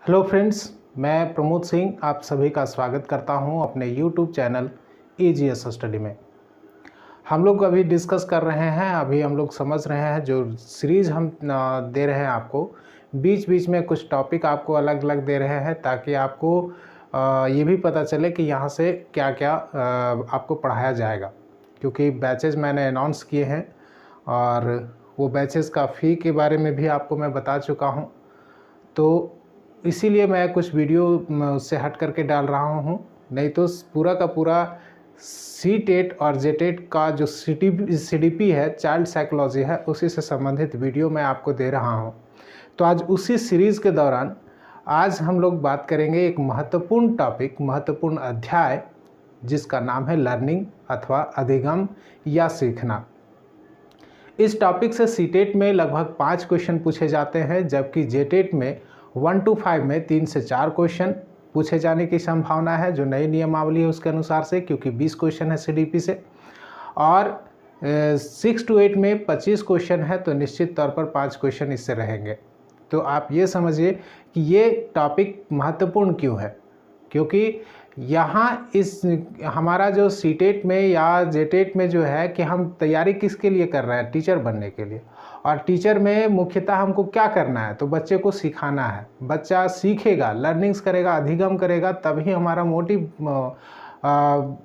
Hello friends, मैं प्रमोद सिंह आप सभी का स्वागत करता हूं अपने यूट्यूब चैनल EGS स्टडी में। हम लोग अभी डिस्कस कर रहे हैं, अभी हम लोग समझ रहे हैं जो सीरीज़ हम दे रहे हैं आपको। बीच बीच में कुछ टॉपिक आपको अलग अलग दे रहे हैं ताकि आपको ये भी पता चले कि यहाँ से क्या क्या आपको पढ़ाया जाएगा, क्योंकि बैचेज़ मैंने अनाउंस किए हैं और वो बैचेज़ का फ़ी के बारे में भी आपको मैं बता चुका हूँ। तो इसीलिए मैं कुछ वीडियो उससे हट करके डाल रहा हूँ, नहीं तो पूरा का पूरा C-TET और J-TET का जो CDP है, चाइल्ड साइकोलॉजी है, उसी से संबंधित वीडियो मैं आपको दे रहा हूँ। तो आज उसी सीरीज़ के दौरान आज हम लोग बात करेंगे एक महत्वपूर्ण टॉपिक, महत्वपूर्ण अध्याय, जिसका नाम है लर्निंग अथवा अधिगम या सीखना। इस टॉपिक से C-TET में लगभग 5 क्वेश्चन पूछे जाते हैं, जबकि J-TET में 1 to 5 में 3 से 4 क्वेश्चन पूछे जाने की संभावना है, जो नई नियमावली है उसके अनुसार से, क्योंकि 20 क्वेश्चन है CDP से। और 6 to 8 में 25 क्वेश्चन है, तो निश्चित तौर पर 5 क्वेश्चन इससे रहेंगे। तो आप ये समझिए कि ये टॉपिक महत्वपूर्ण क्यों है, क्योंकि यहाँ इस हमारा जो C-TET में या J-TET में जो है कि हम तैयारी किसके लिए कर रहे हैं, टीचर बनने के लिए। और टीचर में मुख्यतः हमको क्या करना है, तो बच्चे को सिखाना है। बच्चा सीखेगा, लर्निंग्स करेगा, अधिगम करेगा, तभी हमारा मोटिव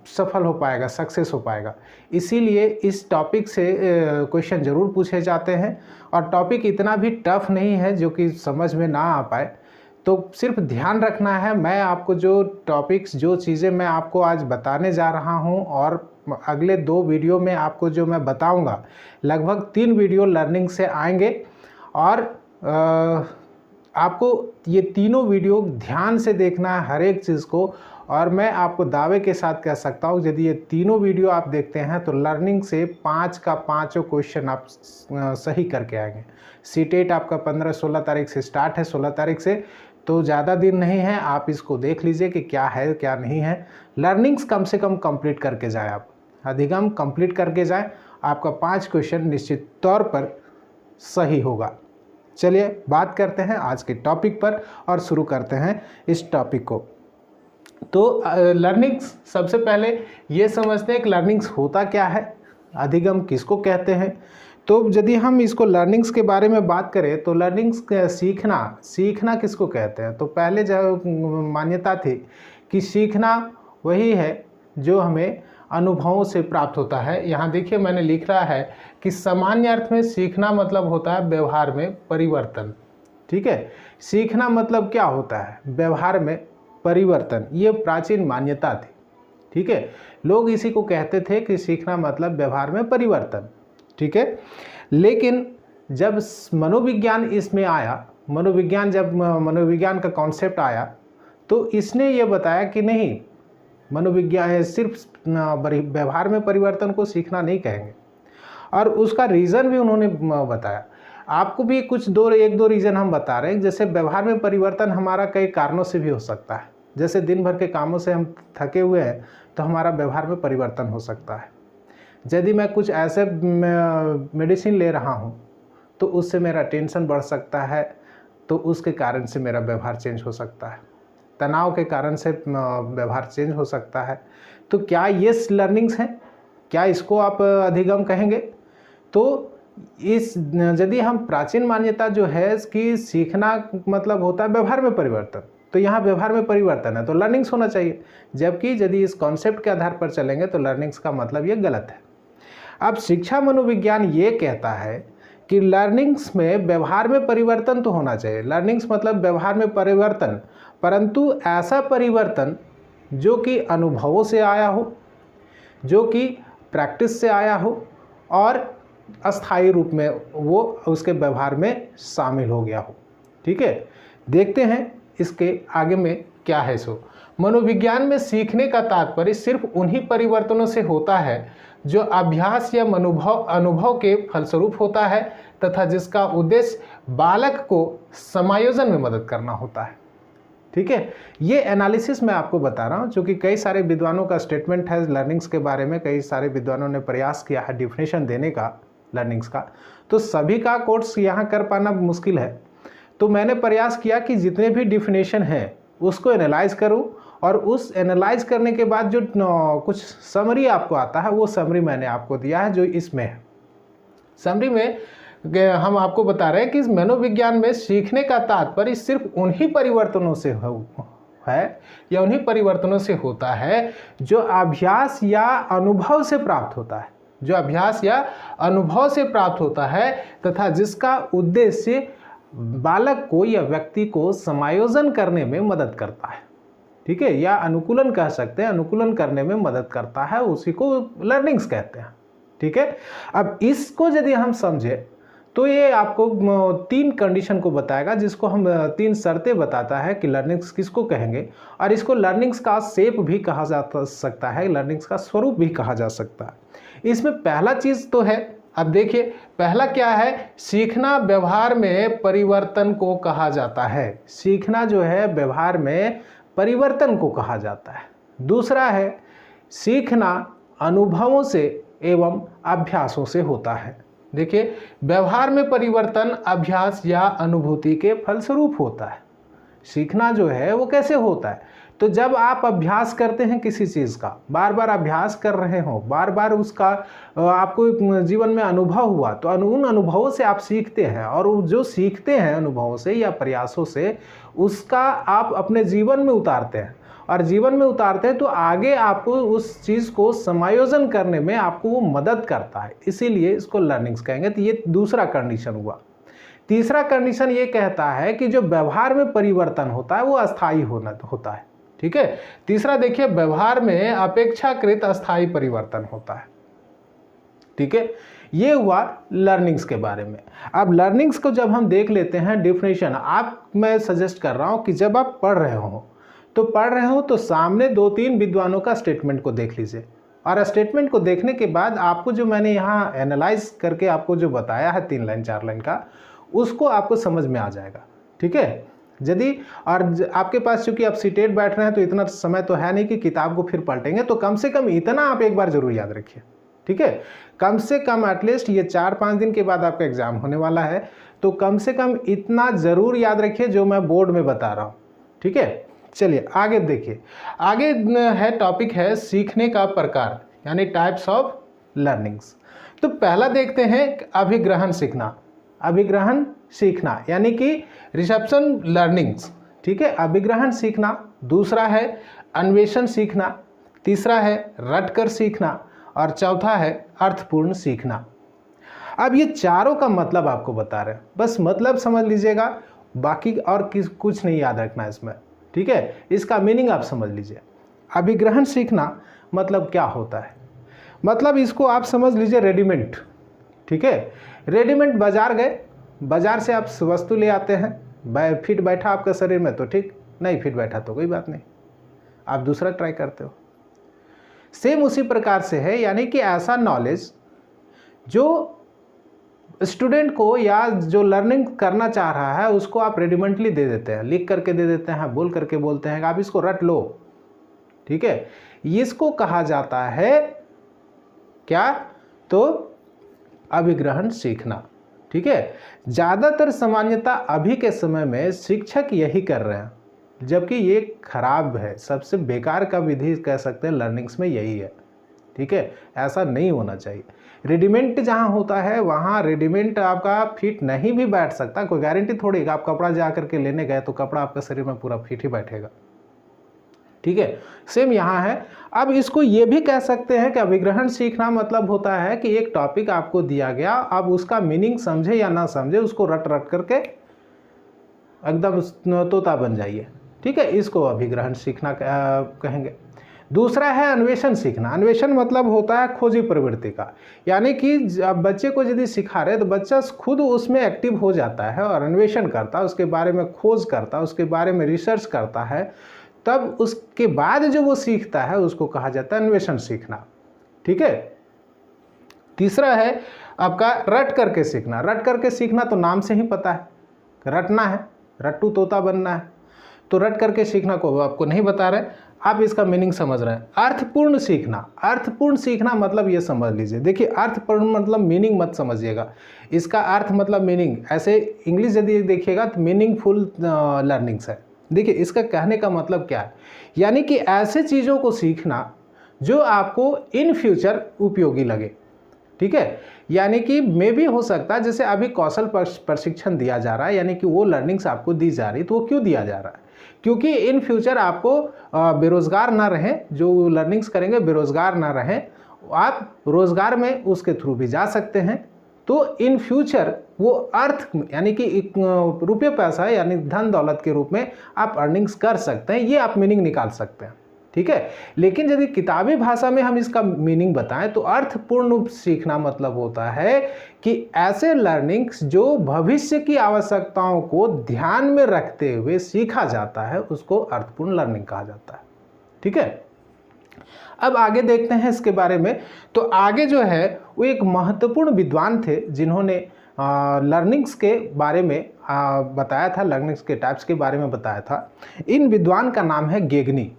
सफल हो पाएगा, सक्सेस हो पाएगा। इसीलिए इस टॉपिक से क्वेश्चन ज़रूर पूछे जाते हैं। और टॉपिक इतना भी टफ नहीं है जो कि समझ में ना आ पाए, तो सिर्फ ध्यान रखना है। मैं आपको जो टॉपिक्स, जो चीज़ें मैं आपको आज बताने जा रहा हूं, और अगले 2 वीडियो में आपको जो मैं बताऊंगा, लगभग 3 वीडियो लर्निंग से आएंगे। और आपको ये तीनों वीडियो ध्यान से देखना है, हर एक चीज़ को। और मैं आपको दावे के साथ कह सकता हूँ, यदि ये तीनों वीडियो आप देखते हैं तो लर्निंग से 5 का 5 क्वेश्चन आप सही करके आएंगे। C-TET आपका 15-16 तारीख से स्टार्ट है, 16 तारीख से, तो ज़्यादा दिन नहीं है। आप इसको देख लीजिए कि क्या है क्या नहीं है। लर्निंग्स कम से कम कंप्लीट करके जाएं, आप अधिगम कंप्लीट करके जाएं, आपका 5 क्वेश्चन निश्चित तौर पर सही होगा। चलिए बात करते हैं आज के टॉपिक पर और शुरू करते हैं इस टॉपिक को। तो लर्निंग्स, सबसे पहले ये समझते हैं कि लर्निंग्स होता क्या है, अधिगम किसको कहते हैं। तो यदि हम इसको लर्निंग्स के बारे में बात करें तो लर्निंग्स सीखना किसको कहते हैं। तो पहले जो मान्यता थी कि सीखना वही है जो हमें अनुभवों से प्राप्त होता है। यहाँ देखिए मैंने लिख रहा है कि सामान्य अर्थ में सीखना मतलब होता है व्यवहार में परिवर्तन। ठीक है, सीखना मतलब क्या होता है, व्यवहार में परिवर्तन। ये प्राचीन मान्यता थी। ठीक है, लोग इसी को कहते थे कि सीखना मतलब व्यवहार में परिवर्तन। ठीक है, लेकिन जब मनोविज्ञान इसमें आया, जब मनोविज्ञान का कॉन्सेप्ट आया, तो इसने ये बताया कि नहीं, मनोविज्ञान सिर्फ व्यवहार में परिवर्तन को सीखना नहीं कहेंगे। और उसका रीज़न भी उन्होंने बताया। आपको भी एक दो रीज़न हम बता रहे हैं। जैसे व्यवहार में परिवर्तन हमारा कई कारणों से भी हो सकता है। जैसे दिन भर के कामों से हम थके हुए हैं, तो हमारा व्यवहार में परिवर्तन हो सकता है। यदि मैं कुछ ऐसे मेडिसिन ले रहा हूँ तो उससे मेरा टेंशन बढ़ सकता है, तो उसके कारण से मेरा व्यवहार चेंज हो सकता है। तनाव के कारण से व्यवहार चेंज हो सकता है। तो क्या ये लर्निंग्स हैं? क्या इसको आप अधिगम कहेंगे? तो यदि हम प्राचीन मान्यता जो है कि सीखना मतलब होता है व्यवहार में परिवर्तन, तो यहाँ व्यवहार में परिवर्तन है तो लर्निंग्स होना चाहिए। जबकि यदि इस कॉन्सेप्ट के आधार पर चलेंगे तो लर्निंग्स का मतलब ये गलत है। अब शिक्षा मनोविज्ञान ये कहता है कि लर्निंग्स में व्यवहार में परिवर्तन तो होना चाहिए। लर्निंग्स मतलब व्यवहार में परिवर्तन, परंतु ऐसा परिवर्तन जो कि अनुभवों से आया हो, जो कि प्रैक्टिस से आया हो, और अस्थायी रूप में वो उसके व्यवहार में शामिल हो गया हो। ठीक है, देखते हैं इसके आगे में क्या है। सो मनोविज्ञान में सीखने का तात्पर्य सिर्फ उन्हीं परिवर्तनों से होता है जो अभ्यास या अनुभव के फलस्वरूप होता है, तथा जिसका उद्देश्य बालक को समायोजन में मदद करना होता है। ठीक है, ये एनालिसिस मैं आपको बता रहा हूँ, क्योंकि कई सारे विद्वानों का स्टेटमेंट है लर्निंग्स के बारे में। कई सारे विद्वानों ने प्रयास किया है डिफिनेशन देने का लर्निंग्स का, तो सभी का कोर्स यहाँ कर पाना मुश्किल है। तो मैंने प्रयास किया कि जितने भी डिफिनेशन हैं उसको एनालाइज करूं, और उस एनालाइज करने के बाद जो कुछ समरी आपको आता है वो समरी मैंने आपको दिया है जो इसमें है। समरी में हम आपको बता रहे हैं कि इस मनोविज्ञान में सीखने का तात्पर्य सिर्फ उन्हीं परिवर्तनों से है या उन्हीं परिवर्तनों से होता है जो अभ्यास या अनुभव से प्राप्त होता है, जो अभ्यास या अनुभव से प्राप्त होता है, तथा जिसका उद्देश्य बालक को या व्यक्ति को समायोजन करने में मदद करता है। ठीक है, या अनुकूलन कह सकते हैं, अनुकूलन करने में मदद करता है, उसी को लर्निंग्स कहते हैं। ठीक है, अब इसको यदि हम समझे तो ये आपको 3 कंडीशन को बताएगा, जिसको हम 3 शर्तें बताता है कि लर्निंग्स किसको कहेंगे, और इसको लर्निंग्स का शेप भी कहा जा सकता है, लर्निंग्स का स्वरूप भी कहा जा सकता है। इसमें पहला चीज़ तो है, अब देखिए पहला क्या है, सीखना व्यवहार में परिवर्तन को कहा जाता है। सीखना जो है व्यवहार में परिवर्तन को कहा जाता है। दूसरा है सीखना अनुभवों से एवं अभ्यासों से होता है। देखिए व्यवहार में परिवर्तन अभ्यास या अनुभूति के फलस्वरूप होता है। सीखना जो है वो कैसे होता है, तो जब आप अभ्यास करते हैं किसी चीज़ का, बार बार अभ्यास कर रहे हो, बार बार उसका आपको जीवन में अनुभव हुआ, तो उन अनुभवों से आप सीखते हैं, और जो सीखते हैं अनुभवों से या प्रयासों से उसका आप अपने जीवन में उतारते हैं, और जीवन में उतारते हैं तो आगे आपको उस चीज़ को समायोजन करने में आपको वो मदद करता है, इसीलिए इसको लर्निंग्स कहेंगे। तो ये दूसरा कंडीशन हुआ। तीसरा कंडीशन ये कहता है कि जो व्यवहार में परिवर्तन होता है वो अस्थायी होता है। ठीक है, तीसरा देखिए व्यवहार में अपेक्षाकृत अस्थायी परिवर्तन होता है। ठीक है, ये हुआ लर्निंग्स के बारे में। अब लर्निंग्स को जब हम देख लेते हैं डिफिनेशन, मैं सजेस्ट कर रहा हूं कि जब आप पढ़ रहे हो तो सामने 2-3 विद्वानों का स्टेटमेंट को देख लीजिए, और स्टेटमेंट को देखने के बाद आपको जो मैंने यहाँ एनालाइज करके आपको जो बताया है 3 लाइन 4 लाइन का, उसको आपको समझ में आ जाएगा। ठीक है, यदि और आपके पास चूंकि आप सीटेट बैठ रहे हैं तो इतना समय तो है नहीं कि किताब को फिर पलटेंगे, तो कम से कम इतना आप एक बार जरूर याद रखिए। ठीक है, कम से कम एटलीस्ट ये 4-5 दिन के बाद आपका एग्जाम होने वाला है, तो कम से कम इतना जरूर याद रखिए जो मैं बोर्ड में बता रहा हूँ। ठीक है, चलिए आगे देखिए। आगे है टॉपिक है सीखने का प्रकार, यानी टाइप्स ऑफ लर्निंग्स। तो पहला देखते हैं अभिग्रहण सीखना। अभिग्रहण सीखना यानी कि रिसेप्शन लर्निंग्स। ठीक है, अभिग्रहण सीखना। दूसरा है अन्वेषण सीखना। तीसरा है रटकर सीखना, और चौथा है अर्थपूर्ण सीखना। अब ये चारों का मतलब आपको बता रहे हैं, बस मतलब समझ लीजिएगा, बाकी और कुछ नहीं याद रखना इसमें। ठीक है, इसका मीनिंग आप समझ लीजिए। अभिग्रहण सीखना मतलब क्या होता है, मतलब इसको आप समझ लीजिए रेडीमेड। ठीक है, रेडीमेड बाजार गए, बाजार से आप वस्तु ले आते हैं, फिट बैठा आपका शरीर में तो ठीक, नहीं फिट बैठा तो कोई बात नहीं, आप दूसरा ट्राई करते हो। सेम उसी प्रकार से है, यानी कि ऐसा नॉलेज जो स्टूडेंट को या जो लर्निंग करना चाह रहा है उसको आप रेडीमेडली दे देते हैं, लिख करके दे देते हैं, बोल करके बोलते हैं कि आप इसको रट लो। ठीक है, इसको कहा जाता है क्या, तो अभिग्रहण सीखना। ठीक है, ज़्यादातर सामान्यता अभी के समय में शिक्षक यही कर रहे हैं, जबकि ये खराब है, सबसे बेकार का विधि कह सकते हैं लर्निंग्स में यही है। ठीक है, ऐसा नहीं होना चाहिए। रेडीमेड जहाँ होता है वहाँ रेडीमेड आपका फिट नहीं भी बैठ सकता, कोई गारंटी थोड़ी कि आप कपड़ा जा करके लेने गए तो कपड़ा आपका शरीर में पूरा फिट ही बैठेगा। ठीक है, सेम यहाँ है। अब इसको ये भी कह सकते हैं कि अभिग्रहण सीखना मतलब होता है कि एक टॉपिक आपको दिया गया, अब उसका मीनिंग समझे या ना समझे उसको रट रट करके एकदम तोता बन जाइए। ठीक है, इसको अभिग्रहण सीखना कहेंगे। दूसरा है अन्वेषण सीखना। अन्वेषण मतलब होता है खोजी प्रवृत्ति का, यानी कि बच्चे को यदि सिखा रहे तो बच्चा खुद उसमें एक्टिव हो जाता है और अन्वेषण करता है, उसके बारे में खोज करता है, उसके बारे में रिसर्च करता है, तब उसके बाद जो वो सीखता है उसको कहा जाता है अन्वेषण सीखना। ठीक है, तीसरा है आपका रट करके सीखना। रट करके सीखना तो नाम से ही पता है, रटना है, रट्टू तोता बनना है। तो रट करके सीखना को आपको नहीं बता रहे, आप इसका मीनिंग समझ रहे हैं। अर्थपूर्ण सीखना, अर्थपूर्ण सीखना मतलब ये समझ लीजिए, देखिए अर्थपूर्ण मतलब मीनिंग मत समझिएगा, इसका अर्थ मतलब मीनिंग, ऐसे इंग्लिश यदि देखिएगा तो मीनिंगफुल लर्निंग्स है। देखिए इसका कहने का मतलब क्या है, यानी कि ऐसे चीज़ों को सीखना जो आपको इन फ्यूचर उपयोगी लगे, ठीक है। यानी कि मे भी हो सकता है जैसे अभी कौशल प्रशिक्षण दिया जा रहा है, यानी कि वो लर्निंग्स आपको दी जा रही, तो वो क्यों दिया जा रहा है, क्योंकि इन फ्यूचर आपको बेरोज़गार ना रहें, जो लर्निंग्स करेंगे बेरोज़गार ना रहें, आप रोज़गार में उसके थ्रू भी जा सकते हैं। तो इन फ्यूचर वो अर्थ यानी कि रुपये पैसा यानी धन दौलत के रूप में आप अर्निंग्स कर सकते हैं, ये आप मीनिंग निकाल सकते हैं, ठीक है। लेकिन यदि किताबी भाषा में हम इसका मीनिंग बताएं तो अर्थपूर्ण सीखना मतलब होता है कि ऐसे लर्निंग्स जो भविष्य की आवश्यकताओं को ध्यान में रखते हुए सीखा जाता है, उसको अर्थपूर्ण लर्निंग कहा जाता है, ठीक है। अब आगे देखते हैं इसके बारे में। तो आगे जो है वो एक महत्वपूर्ण विद्वान थे जिन्होंने लर्निंग्स के बारे में बताया था, लर्निंग्स के टाइप्स के बारे में बताया था। इन विद्वान का नाम है गेगनी,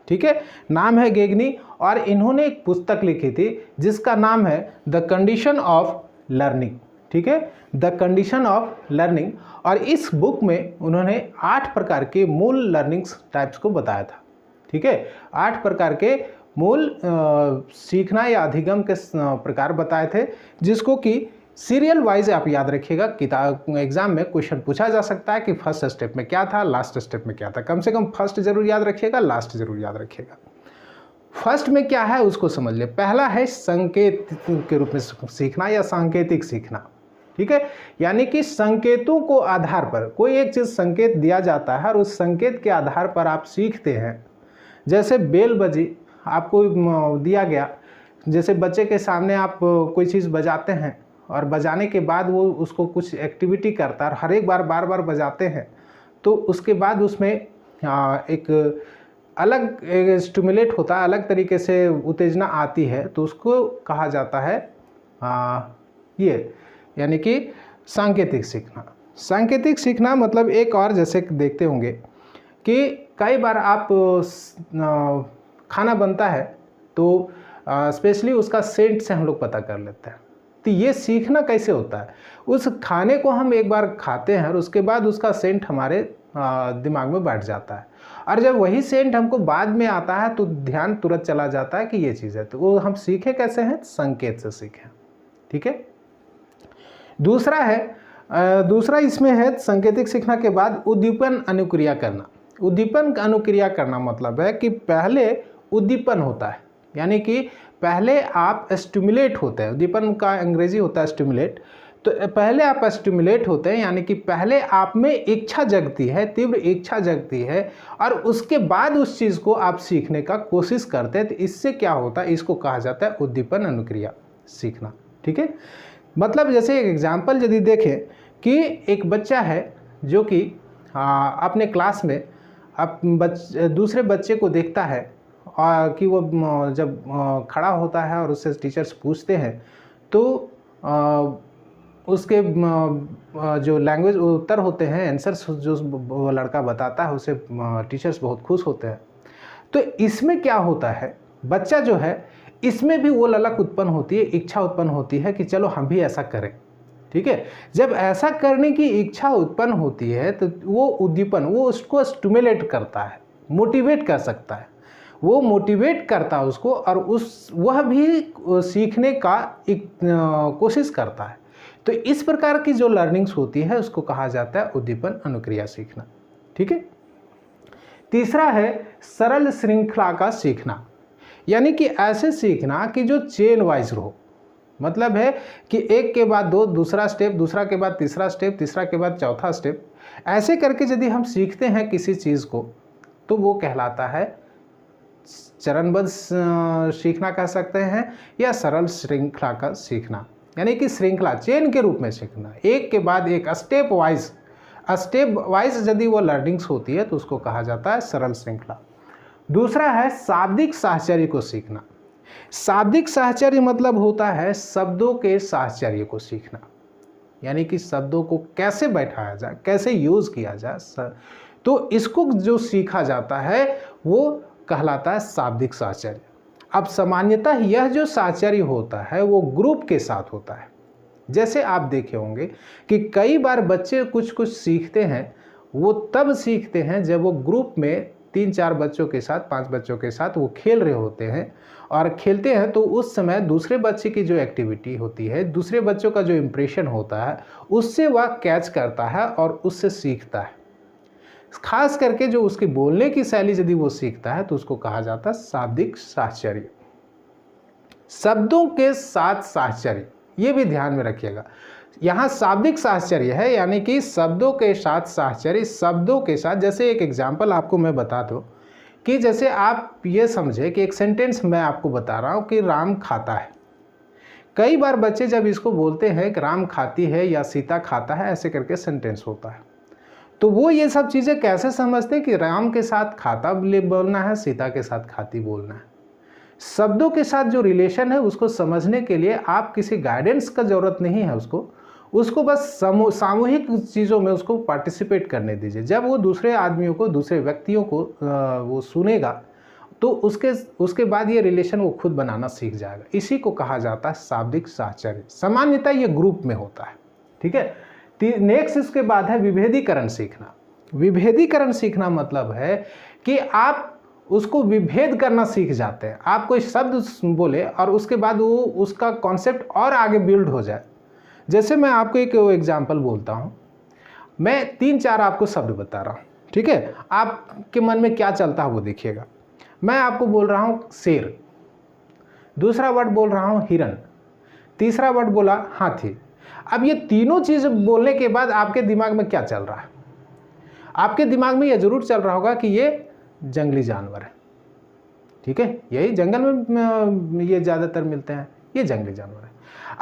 ठीक है, नाम है गेगनी, और इन्होंने एक पुस्तक लिखी थी जिसका नाम है द कंडीशन ऑफ लर्निंग, ठीक है, द कंडीशन ऑफ लर्निंग। और इस बुक में उन्होंने 8 प्रकार के मूल लर्निंग्स टाइप्स को बताया था, ठीक है, 8 प्रकार के मूल सीखना या अधिगम के प्रकार बताए थे, जिसको कि सीरियल वाइज आप याद रखिएगा। किताब एग्जाम में क्वेश्चन पूछा जा सकता है कि फर्स्ट स्टेप में क्या था, लास्ट स्टेप में क्या था, कम से कम फर्स्ट जरूर याद रखिएगा, लास्ट जरूर याद रखिएगा। फर्स्ट में क्या है उसको समझ लिए। पहला है संकेत के रूप में सीखना या सांकेतिक सीखना, ठीक है, यानी कि संकेतों को आधार पर कोई एक चीज़ संकेत दिया जाता है और उस संकेत के आधार पर आप सीखते हैं। जैसे बेल बजी आपको दिया गया, जैसे बच्चे के सामने आप कोई चीज़ बजाते हैं और बजाने के बाद वो उसको कुछ एक्टिविटी करता है और हर एक बार बार बार बजाते हैं, तो उसके बाद उसमें एक अलग स्टिमुलेट होता है, अलग तरीके से उत्तेजना आती है, तो उसको कहा जाता है ये, यानी कि सांकेतिक सीखना। सांकेतिक सीखना मतलब एक और जैसे देखते होंगे कि कई बार आप खाना बनता है तो स्पेशली उसका सेंट से हम लोग पता कर लेते हैं। तो ये सीखना कैसे होता है, उस खाने को हम एक बार खाते हैं और उसके बाद उसका सेंट हमारे दिमाग में बैठ जाता है, और जब वही सेंट हमको बाद में आता है तो ध्यान तुरंत चला जाता है कि ये चीज़ है। तो वो हम सीखे कैसे हैं, संकेत से सीखें, ठीक है। दूसरा इसमें है सांकेतिक सीखना के बाद उद्दीपन अनुक्रिया करना। उद्दीपन अनुक्रिया करना मतलब है कि पहले उद्दीपन होता है, यानी कि पहले आप स्टिमुलेट होते हैं, उद्दीपन का अंग्रेजी होता है स्टिमुलेट। तो पहले आप स्टिमुलेट होते हैं, यानी कि पहले आप में इच्छा जगती है, तीव्र इच्छा जगती है, और उसके बाद उस चीज़ को आप सीखने का कोशिश करते हैं। तो इससे क्या होता है, इसको कहा जाता है उद्दीपन अनुक्रिया सीखना, ठीक है। मतलब जैसे एक एग्जाम्पल यदि देखें कि एक बच्चा है जो कि अपने क्लास में दूसरे बच्चे को देखता है कि वो जब खड़ा होता है और उससे टीचर्स पूछते हैं तो उसके जो लैंग्वेज उत्तर होते हैं, आंसर्स जो वो लड़का बताता है उसे टीचर्स बहुत खुश होते हैं। तो इसमें क्या होता है, बच्चा जो है इसमें भी वो ललक उत्पन्न होती है, इच्छा उत्पन्न होती है कि चलो हम भी ऐसा करें, ठीक है। जब ऐसा करने की इच्छा उत्पन्न होती है तो वो उद्दीपन, वो उसको स्टिमुलेट करता है, मोटिवेट कर सकता है, वो मोटिवेट करता है उसको, और वह भी सीखने का एक कोशिश करता है। तो इस प्रकार की जो लर्निंग्स होती है उसको कहा जाता है उद्दीपन अनुक्रिया सीखना, ठीक है। तीसरा है सरल श्रृंखला का सीखना, यानी कि ऐसे सीखना कि जो चेन वाइज हो, मतलब है कि एक के बाद दो, दूसरा स्टेप, दूसरा के बाद तीसरा स्टेप, तीसरा के बाद चौथा स्टेप, ऐसे करके यदि हम सीखते हैं किसी चीज़ को तो वो कहलाता है चरणबद्ध सीखना कह सकते हैं, या सरल श्रृंखला का सीखना, यानी कि श्रृंखला चेन के रूप में सीखना, एक के बाद एक स्टेप वाइज यदि वो लर्निंग्स होती है तो उसको कहा जाता है सरल श्रृंखला। दूसरा है शाब्दिक साहचर्य को सीखना। शाब्दिक साहचर्य मतलब होता है शब्दों के साहचर्य को सीखना, यानी कि शब्दों को कैसे बैठाया जाए, कैसे यूज़ किया जाए, तो इसको जो सीखा जाता है वो कहलाता है शाब्दिक साहचर्य। अब सामान्यतः यह जो साहचर्य होता है वो ग्रुप के साथ होता है। जैसे आप देखे होंगे कि कई बार बच्चे कुछ कुछ सीखते हैं, वो तब सीखते हैं जब वो ग्रुप में 3-4 बच्चों के साथ, 5 बच्चों के साथ वो खेल रहे होते हैं, और खेलते हैं तो उस समय दूसरे बच्चे की जो एक्टिविटी होती है, दूसरे बच्चों का जो इम्प्रेशन होता है, उससे वह कैच करता है और उससे सीखता है। खास करके जो उसकी बोलने की शैली यदि वो सीखता है तो उसको कहा जाता है शाब्दिक साहचर्य। शब्दों के साथ साहचर्य, ये भी ध्यान में रखिएगा। यहाँ शाब्दिक साहचर्य है, यानी कि शब्दों के साथ साहचर्य। शब्दों के साथ, जैसे एक एग्जाम्पल आपको मैं बता दूँ कि जैसे आप ये समझे कि एक सेंटेंस मैं आपको बता रहा हूँ कि राम खाता है। कई बार बच्चे जब इसको बोलते हैं कि राम खाती है या सीता खाता है, ऐसे करके सेंटेंस होता है, तो वो ये सब चीज़ें कैसे समझते हैं कि राम के साथ खाता बोलना है, सीता के साथ खाती बोलना है। शब्दों के साथ जो रिलेशन है उसको समझने के लिए आप किसी गाइडेंस का ज़रूरत नहीं है, उसको बस सामूहिक चीज़ों में उसको पार्टिसिपेट करने दीजिए। जब वो दूसरे आदमियों को, दूसरे व्यक्तियों को वो सुनेगा तो उसके बाद ये रिलेशन वो खुद बनाना सीख जाएगा। इसी को कहा जाता है शाब्दिक साहचर्य। सामान्यतः ये ग्रुप में होता है, ठीक है। नेक्स्ट इसके बाद है विभेदीकरण सीखना। विभेदीकरण सीखना मतलब है कि आप उसको विभेद करना सीख जाते हैं। आप कोई शब्द बोले और उसके बाद वो उसका कॉन्सेप्ट और आगे बिल्ड हो जाए। जैसे मैं आपको एक एग्जांपल बोलता हूँ, मैं 3-4 आपको शब्द बता रहा हूँ, ठीक है। आपके मन में क्या चलता है वो देखिएगा। मैं आपको बोल रहा हूँ शेर, दूसरा वर्ड बोल रहा हूँ हिरन, तीसरा वर्ड बोला हाथी। अब ये तीनों चीज़ बोलने के बाद आपके दिमाग में क्या चल रहा है? आपके दिमाग में ये जरूर चल रहा होगा कि ये जंगली जानवर है, ठीक है, यही जंगल में ये ज़्यादातर मिलते हैं, ये जंगली जानवर है।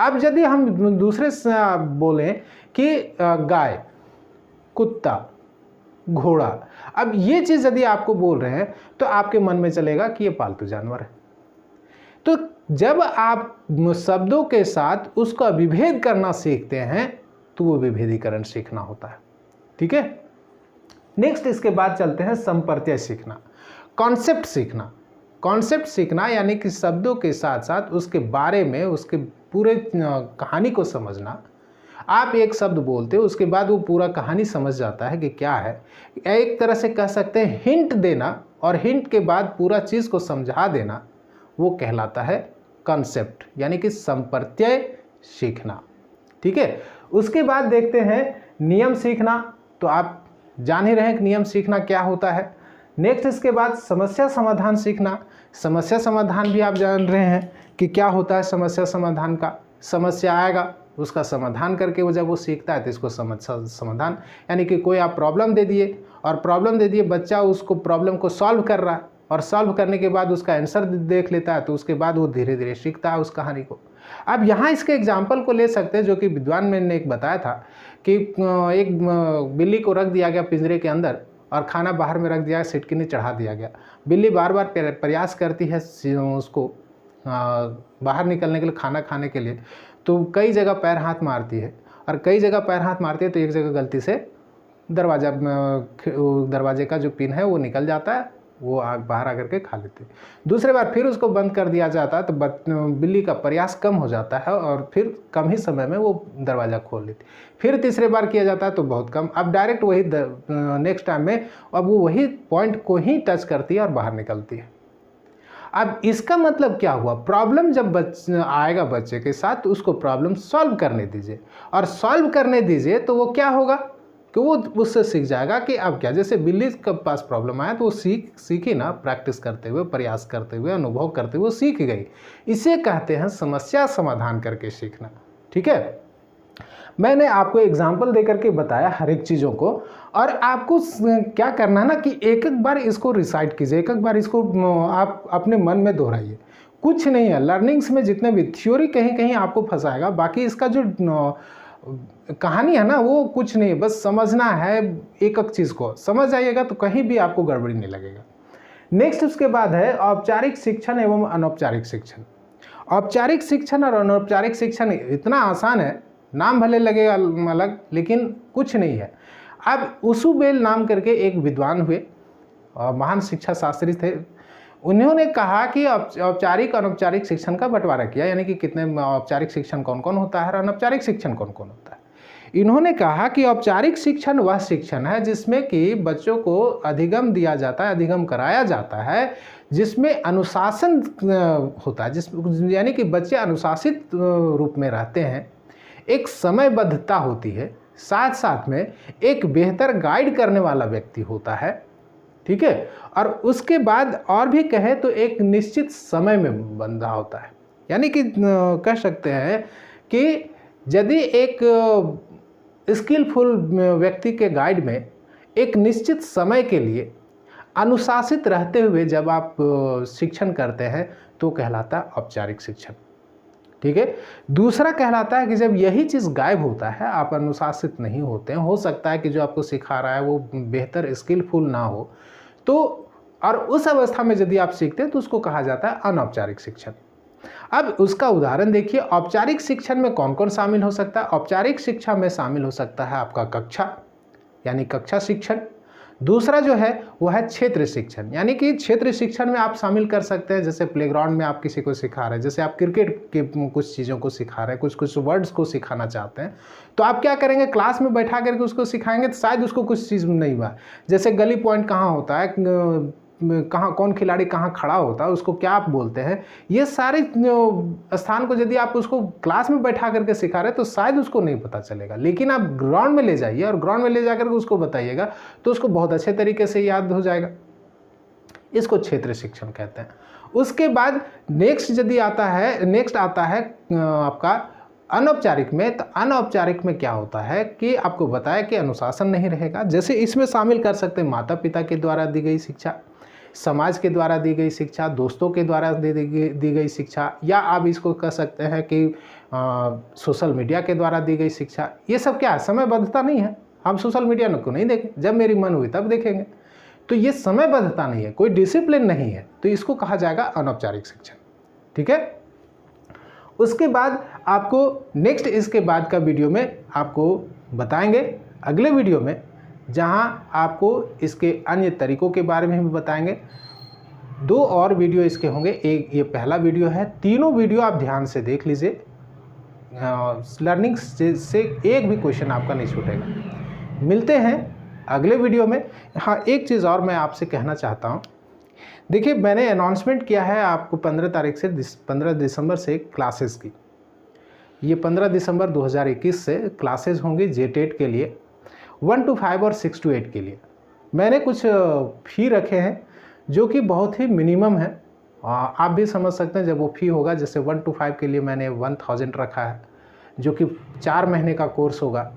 अब यदि हम दूसरे से बोलें कि गाय, कुत्ता, घोड़ा, अब ये चीज़ यदि आपको बोल रहे हैं तो आपके मन में चलेगा कि ये पालतू जानवर है। तो जब आप शब्दों के साथ उसका विभेद करना सीखते हैं तो वो विभेदीकरण सीखना होता है, ठीक है। नेक्स्ट इसके बाद चलते हैं संप्रत्यय सीखना, कॉन्सेप्ट सीखना। कॉन्सेप्ट सीखना यानी कि शब्दों के साथ साथ उसके बारे में, उसके पूरे कहानी को समझना। आप एक शब्द बोलते हो, उसके बाद वो पूरा कहानी समझ जाता है कि क्या है। एक तरह से कह सकते हैं हिंट देना, और हिंट के बाद पूरा चीज़ को समझा देना, वो कहलाता है कॉन्सेप्ट, यानी कि संप्रत्यय सीखना, ठीक है। उसके बाद देखते हैं नियम सीखना। तो आप जान ही रहे हैं कि नियम सीखना क्या होता है। नेक्स्ट इसके बाद समस्या समाधान सीखना। समस्या समाधान भी आप जान रहे हैं कि क्या होता है। समस्या समाधान का, समस्या आएगा उसका समाधान करके वो जब वो सीखता है तो इसको समस्या समाधान, यानी कि कोई आप प्रॉब्लम दे दिए और प्रॉब्लम दे दिए, बच्चा उसको प्रॉब्लम को सॉल्व कर रहा है और सॉल्व करने के बाद उसका आंसर देख लेता है, तो उसके बाद वो धीरे धीरे सीखता है उस कहानी को। अब यहाँ इसके एग्जाम्पल को ले सकते हैं जो कि विद्वान ने एक बताया था कि एक बिल्ली को रख दिया गया पिंजरे के अंदर और खाना बाहर में रख दिया, सिटकी ने चढ़ा दिया गया। बिल्ली बार बार प्रयास करती है उसको बाहर निकलने के लिए, खाना खाने के लिए, तो कई जगह पैर हाथ मारती है और कई जगह पैर हाथ मारती है तो एक जगह गलती से दरवाजे का जो पिन है वो निकल जाता है, वो बाहर आकर के खा लेती है। दूसरे बार फिर उसको बंद कर दिया जाता है तो बिल्ली का प्रयास कम हो जाता है और फिर कम ही समय में वो दरवाज़ा खोल लेती है। फिर तीसरे बार किया जाता है तो बहुत कम, अब डायरेक्ट वही नेक्स्ट टाइम में अब वो वही पॉइंट को ही टच करती है और बाहर निकलती है। अब इसका मतलब क्या हुआ, प्रॉब्लम जब आएगा बच्चे के साथ तो उसको प्रॉब्लम सॉल्व करने दीजिए, और सॉल्व करने दीजिए तो वो क्या होगा कि वो उससे सीख जाएगा कि अब क्या, जैसे बिल्ली के पास प्रॉब्लम आया तो वो सीखी ना, प्रैक्टिस करते हुए, प्रयास करते हुए, अनुभव करते हुए वो सीख गई। इसे कहते हैं समस्या समाधान करके सीखना, ठीक है। मैंने आपको एग्जाम्पल दे करके बताया हर एक चीज़ों को, और आपको क्या करना है ना कि एक एक बार इसको रिसाइट कीजिए, एक एक बार इसको आप अपने मन में दोहराइए। कुछ नहीं है लर्निंग्स में, जितने भी थ्योरी कहीं कहीं आपको फंसाएगा, बाकी इसका जो कहानी है ना वो कुछ नहीं है, बस समझना है। एक एक चीज़ को समझ जाइएगा तो कहीं भी आपको गड़बड़ी नहीं लगेगा। नेक्स्ट उसके बाद है औपचारिक शिक्षण एवं अनौपचारिक शिक्षण। औपचारिक शिक्षण और अनौपचारिक शिक्षण इतना आसान है नाम भले लगे अलग, लेकिन कुछ नहीं है। अब उसुबेल नाम करके एक विद्वान हुए और महान शिक्षा शास्त्री थे। उन्होंने कहा कि औपचारिक अनौपचारिक शिक्षण का बंटवारा किया, यानी कि कितने औपचारिक शिक्षण कौन कौन होता है और अनौपचारिक शिक्षण कौन कौन होता है। इन्होंने कहा कि औपचारिक शिक्षण वह शिक्षण है जिसमें कि बच्चों को अधिगम दिया जाता है, अधिगम कराया जाता है, जिसमें अनुशासन होता है, यानी कि बच्चे अनुशासित रूप में रहते हैं, एक समयबद्धता होती है, साथ साथ में एक बेहतर गाइड करने वाला व्यक्ति होता है, ठीक है, और उसके बाद और भी कहे तो एक निश्चित समय में बंधा होता है। यानी कि कह सकते हैं कि यदि एक स्किलफुल व्यक्ति के गाइड में एक निश्चित समय के लिए अनुशासित रहते हुए जब आप शिक्षण करते हैं तो कहलाता है औपचारिक शिक्षण, ठीक है। दूसरा कहलाता है कि जब यही चीज़ गायब होता है, आप अनुशासित नहीं होते हैं, हो सकता है कि जो आपको सिखा रहा है वो बेहतर स्किलफुल ना हो, तो और उस अवस्था में यदि आप सीखते हैं तो उसको कहा जाता है अनौपचारिक शिक्षण। अब उसका उदाहरण देखिए, औपचारिक शिक्षण में कौन कौन शामिल हो सकता है। औपचारिक शिक्षा में शामिल हो सकता है आपका कक्षा, यानी कक्षा शिक्षण। दूसरा जो है वह है क्षेत्र शिक्षण, यानी कि क्षेत्र शिक्षण में आप शामिल कर सकते हैं, जैसे प्लेग्राउंड में आप किसी को सिखा रहे हैं, जैसे आप क्रिकेट के कुछ चीज़ों को सिखा रहे हैं, कुछ कुछ वर्ड्स को सिखाना चाहते हैं, तो आप क्या करेंगे, क्लास में बैठा करके उसको सिखाएंगे तो शायद उसको कुछ चीज़ नहीं हुआ। जैसे गली पॉइंट कहाँ होता है, कहाँ कौन खिलाड़ी कहाँ खड़ा होता है, उसको क्या आप बोलते हैं, ये सारे स्थान को यदि आप उसको क्लास में बैठा करके सिखा रहे हैं तो शायद उसको नहीं पता चलेगा। लेकिन आप ग्राउंड में ले जाइए और ग्राउंड में ले जाकर के उसको बताइएगा तो उसको बहुत अच्छे तरीके से याद हो जाएगा। इसको क्षेत्र शिक्षण कहते हैं। उसके बाद नेक्स्ट आता है आपका अनौपचारिक में। तो अनौपचारिक में क्या होता है कि आपको बताया कि अनुशासन नहीं रहेगा। जैसे इसमें शामिल कर सकते हैं माता पिता के द्वारा दी गई शिक्षा, समाज के द्वारा दी गई शिक्षा, दोस्तों के द्वारा दी गई शिक्षा, या आप इसको कह सकते हैं कि सोशल मीडिया के द्वारा दी गई शिक्षा। ये सब क्या है, समयबद्धता नहीं है। हम सोशल मीडिया को नहीं देखें, जब मेरी मन हुई तब देखेंगे, तो ये समयबद्धता नहीं है, कोई डिसिप्लिन नहीं है, तो इसको कहा जाएगा अनौपचारिक शिक्षण, ठीक है। उसके बाद आपको नेक्स्ट इसके बाद का वीडियो में आपको बताएंगे, अगले वीडियो में, जहां आपको इसके अन्य तरीकों के बारे में भी बताएंगे। 2 और वीडियो इसके होंगे, एक ये पहला वीडियो है। तीनों वीडियो आप ध्यान से देख लीजिए, लर्निंग से एक भी क्वेश्चन आपका नहीं छूटेगा। मिलते हैं अगले वीडियो में। हाँ, एक चीज़ और मैं आपसे कहना चाहता हूँ। देखिए, मैंने अनाउंसमेंट किया है आपको 15 दिसंबर से क्लासेस की। ये 15 दिसंबर 2021 से क्लासेस होंगी जेटेट के लिए, 1 to 5 और 6 to 8 के लिए। मैंने कुछ फ़ी रखे हैं जो कि बहुत ही मिनिमम है। आप भी समझ सकते हैं जब वो फ़ी होगा। जैसे 1 to 5 के लिए मैंने 1000 रखा है, जो कि 4 महीने का कोर्स होगा,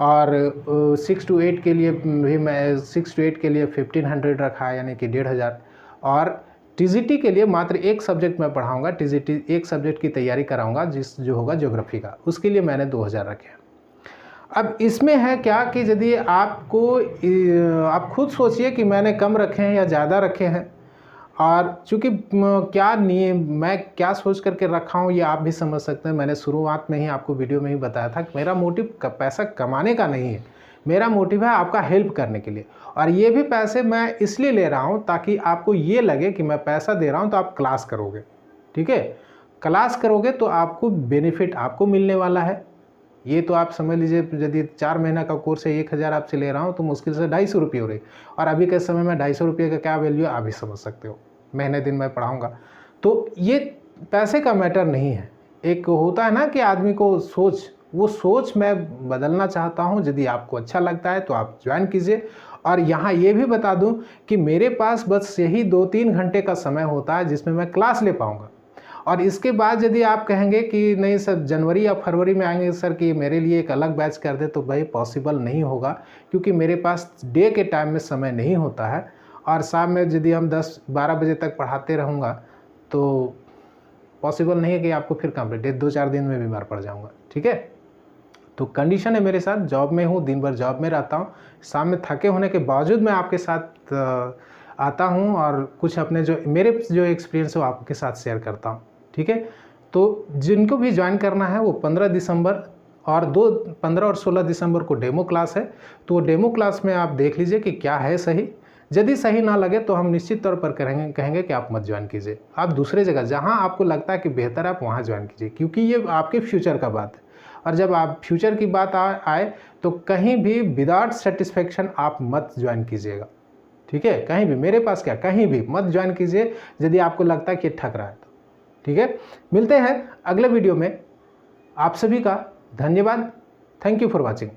और 6 to 8 के लिए भी मैं 1500 रखा है, यानी कि 1500। और टीजीटी के लिए मात्र एक सब्जेक्ट मैं पढ़ाऊँगा, टीजीटी एक सब्जेक्ट की तैयारी कराऊँगा, जो होगा ज्योग्राफी का, उसके लिए मैंने 2000 रखे हैं। अब इसमें है क्या कि यदि आप खुद सोचिए कि मैंने कम रखे हैं या ज़्यादा रखे हैं, और चूँकि मैं क्या सोच करके रखा हूँ ये आप भी समझ सकते हैं। मैंने शुरुआत में ही आपको वीडियो में ही बताया था कि मेरा मोटिव पैसा कमाने का नहीं है, मेरा मोटिव है आपका हेल्प करने के लिए। और ये भी पैसे मैं इसलिए ले रहा हूँ ताकि आपको ये लगे कि मैं पैसा दे रहा हूँ तो आप क्लास करोगे, ठीक है। क्लास करोगे तो आपको बेनिफिट आपको मिलने वाला है। ये तो आप समझ लीजिए, यदि 4 महीना का कोर्स है, 1000 आपसे ले रहा हूँ तो मुश्किल से 250 रुपये हो रही। और अभी के समय में 250 रुपये का क्या वैल्यू है आप भी समझ सकते हो। महीने दिन मैं पढ़ाऊँगा तो ये पैसे का मैटर नहीं है। एक होता है ना कि आदमी को वो सोच मैं बदलना चाहता हूँ। यदि आपको अच्छा लगता है तो आप ज्वाइन कीजिए। और यहाँ ये भी बता दूँ कि मेरे पास बस यही 2-3 घंटे का समय होता है जिसमें मैं क्लास ले पाऊँगा। और इसके बाद यदि आप कहेंगे कि नहीं सर, जनवरी या फरवरी में आएंगे सर कि मेरे लिए एक अलग बैच कर दे, तो भाई पॉसिबल नहीं होगा, क्योंकि मेरे पास डे के टाइम में समय नहीं होता है। और शाम में यदि हम 10-12 बजे तक पढ़ाते रहूँगा तो पॉसिबल नहीं है कि आपको फिर कंप्लीट 2-4 दिन में बीमार पड़ जाऊँगा, ठीक है। तो कंडीशन है मेरे साथ, जॉब में हूँ, दिन भर जॉब में रहता हूँ, शाम में थके होने के बावजूद मैं आपके साथ आता हूँ और कुछ अपने मेरे जो एक्सपीरियंस है वो आपके साथ शेयर करता हूँ, ठीक है। तो जिनको भी ज्वाइन करना है वो 15 दिसंबर और 15 और 16 दिसंबर को डेमो क्लास है, तो डेमो क्लास में आप देख लीजिए कि क्या है सही। यदि सही ना लगे तो हम निश्चित तौर पर कहेंगे कि आप मत ज्वाइन कीजिए, आप दूसरे जगह जहां आपको लगता है कि बेहतर है आप वहां ज्वाइन कीजिए, क्योंकि ये आपके फ्यूचर का बात है। और जब आप फ्यूचर की बात आए तो कहीं भी विदाउट सेटिस्फेक्शन आप मत ज्वाइन कीजिएगा, ठीक है। कहीं भी, मेरे पास क्या, कहीं भी मत ज्वाइन कीजिए यदि आपको लगता है कि ठग रहा है तो, ठीक है। मिलते हैं अगले वीडियो में। आप सभी का धन्यवाद। Thank you for watching.